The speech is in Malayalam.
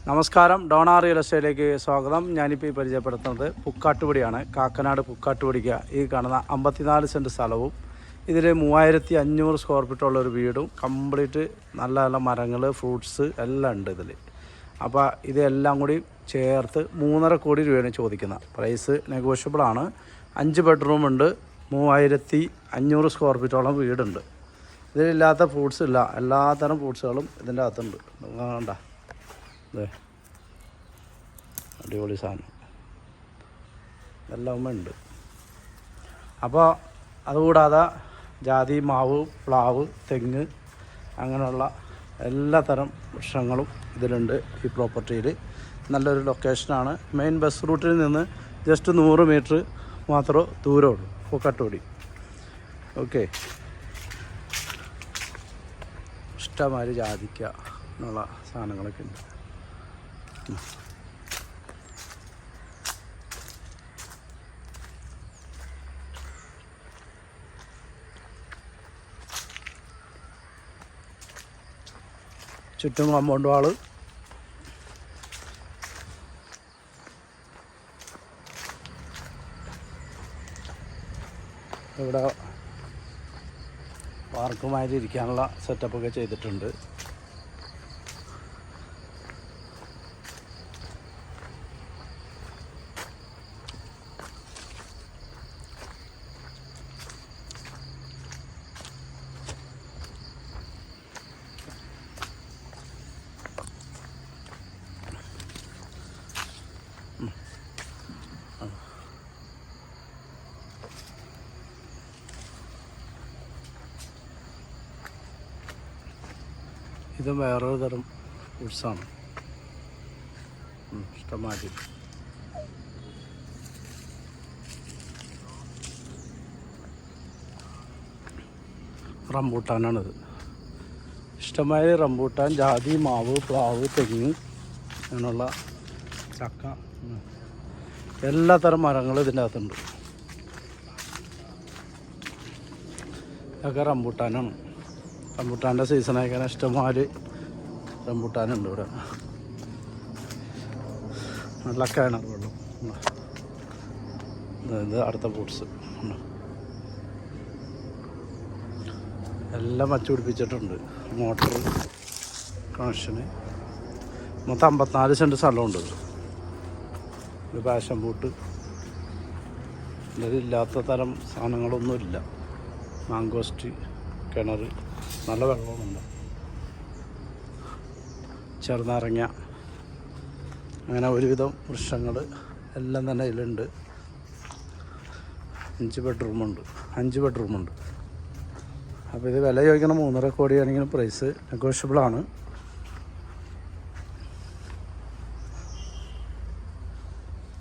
നമസ്കാരം, ഡോണ റിയൽ എസ്റ്റേറ്റിലേക്ക് സ്വാഗതം. ഞാനിപ്പോൾ ഈ പരിചയപ്പെടുത്തുന്നത് പുക്കാട്ടുപടിയാണ്. കാക്കനാട് പുക്കാട്ടുപടിക്ക് ഈ കാണുന്ന 54 സെൻറ്റ് സ്ഥലവും ഇതിൽ 3500 സ്ക്വയർ ഫീറ്റുള്ളൊരു വീടും കംപ്ലീറ്റ് നല്ല നല്ല മരങ്ങൾ, ഫ്രൂട്ട്സ് എല്ലാം ഉണ്ട് ഇതിൽ. അപ്പോൾ ഇതെല്ലാം കൂടി ചേർത്ത് 3.5 കോടി രൂപയാണ് ചോദിക്കുന്നത്. പ്രൈസ് നെഗോഷ്യബിളാണ്. 5 ബെഡ്റൂം ഉണ്ട്, 3500 സ്ക്വയർ ഫീറ്റോളം വീടുണ്ട്. ഇതിലില്ലാത്ത ഫ്രൂട്ട്സ് ഇല്ല, എല്ലാത്തരം ഫ്രൂട്ട്സുകളും ഇതിൻ്റെ അകത്തുണ്ട്. വേണ്ട, അതെ, അടിപൊളി സാധനം എല്ലാം ഉണ്ട്. അപ്പോൾ അതുകൂടാതെ ജാതി, മാവ്, പ്ലാവ്, തെങ്ങ് അങ്ങനെയുള്ള എല്ലാ തരം വൃക്ഷങ്ങളും ഇതിലുണ്ട്. ഈ പ്രോപ്പർട്ടിയിൽ നല്ലൊരു ലൊക്കേഷനാണ്. മെയിൻ ബസ് റൂട്ടിൽ നിന്ന് ജസ്റ്റ് 100 മീറ്റർ മാത്രമേ ദൂരമുള്ളൂ പുക്കാട്ടുപടി. ഓക്കെ, ഇഷ്ടമാതിരി ജാതിക്ക എന്നുള്ള സാധനങ്ങളൊക്കെ ഉണ്ട്. ചുറ്റും കോമ്പൗണ്ട് വാള്, ഇവിടെ പാർക്കുമാതിരി ഇരിക്കാനുള്ള സെറ്റപ്പൊക്കെ ചെയ്തിട്ടുണ്ട്. ഇത് വേറൊരു തരം ഫ്രൂട്ട്സാണ്, ഇഷ്ടമാതിരി. റംബൂട്ടാനാണിത്. ഇഷ്ടമാതിരി റംബൂട്ടാൻ, ജാതി, മാവ്, പ്ലാവ്, തെങ്ങ് അങ്ങനെയുള്ള ചക്ക, എല്ലാ തരം മരങ്ങളും ഇതിൻ്റെ അകത്തുണ്ട്. ഇതൊക്കെ റംബൂട്ടാനാണ്. റംബൂട്ടാൻ്റെ സീസണൊക്കെ ഇഷ്ടംമാതിരി റംബൂട്ടാനുണ്ട് ഇവിടെ. നല്ല കിണർ വെള്ളം. ഇത് അടുത്ത ഫ്രൂട്ട്സ് എല്ലാം വച്ച് പിടിപ്പിച്ചിട്ടുണ്ട്. മോട്ടർ കണക്ഷന്. മൊത്തം 54 സെൻറ്റ് സ്ഥലമുണ്ട്. ഇത് പാഷൻ ഫ്രൂട്ട്, ഇതിലില്ലാത്ത തരം സാധനങ്ങളൊന്നുമില്ല. മാങ്കോസ്റ്റ്, കിണർ, നല്ല വെള്ളമുണ്ട്, ചെറുനാരങ്ങ, അങ്ങനെ ഒരുവിധം വൃക്ഷങ്ങൾ എല്ലാം തന്നെ ഇതിലുണ്ട്. 5 ബെഡ്റൂമുണ്ട്. അപ്പോൾ ഇത് വില ചോദിക്കണം 3.5 കോടിയാണെങ്കിലും പ്രൈസ് നെഗോഷ്യബിളാണ്.